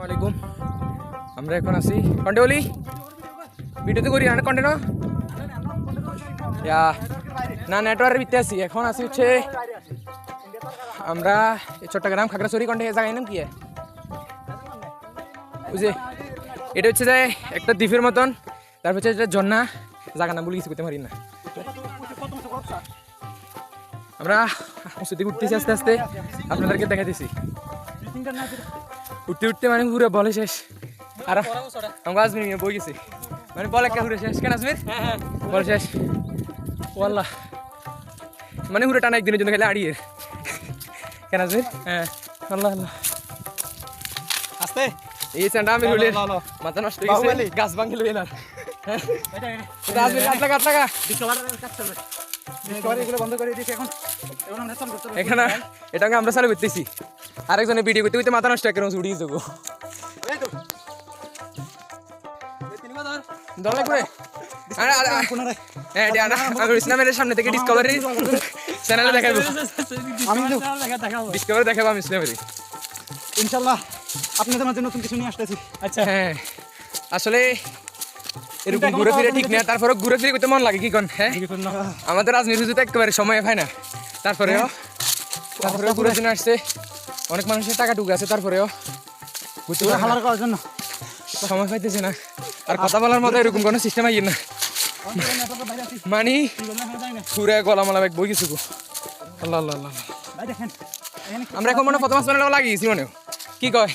আসসালামাইকুম। আমরা এখন আছি কন্টেবলি ভিডিওতে করি না কন্টেন্ট না নেটওয়ার্কের ভিতরে আছি। এখন আছি হচ্ছে আমরা চট্টগ্রাম খাগড়াছড়ি কন্টে জায়গায় নাম কি বুঝে এটা হচ্ছে যে একটা দ্বীপের মতন, তারপর হচ্ছে এটা ঝর্ণা জায়গা না বলে কিছু করতে পারি না। আমরা উঁচুতে উঠতেছি আস্তে আস্তে, আপনাদেরকে দেখাতেছি। উঠতে উঠতে মানে পুরো বলে শেষ। আর আমাকে আজমির বই গেছি মানে বল একটা ঘুরে শেষ। কেন আজমির বল শেষ ওয়াল্লাহ মানে পুরো টানা একদিনের জন্য খেলে আড়িয়ে কেন আজমির। হ্যাঁ আল্লাহ আল্লাহ আস্তে এই স্যান্ডা আমি হলে মাথা নষ্ট হয়ে গেছে। গাছ ভাঙিল এলার আজমির গাছ লাগা এখানে এটাকে আমরা চালু করতেছি। আরেকজনে ভিডিও করতে করতে মাথা নষ্ট করে উড়িয়ে যাবো ইসলামের সামনে থেকে ডিসকভারি চ্যানেলে দেখাবো। ডিসকভারি দেখাবো আমি ইসলামের ইনশাল্লাহ আপনাদের মাঝে নতুন কিছু নিয়ে আসতেছি। আচ্ছা হ্যাঁ আসলে এরকম ঘুরে ফিরে ঠিক না, তারপরে ঘুরে ফিরে করতে মন লাগে কি কোন। হ্যাঁ আমাদের রাজনীতি হুজুর তো একেবারে সময় হয় না, তারপরেও ঘুরে জন্য আসছে। অনেক মানুষের টাকা টুকু আছে, তারপরেও হালার করার জন্য সময় পাইতেছে না। আর কথা বলার মতো এরকম কোনো সিস্টেম আইয়ে না, মানে ঘুরে গলা মালা ব্যাগ বই কিছু। আল্লাহ আল্লাহ আল্লাহ আমরা এখন মনে প্রথম লাগিয়েছি মনে কি কয়।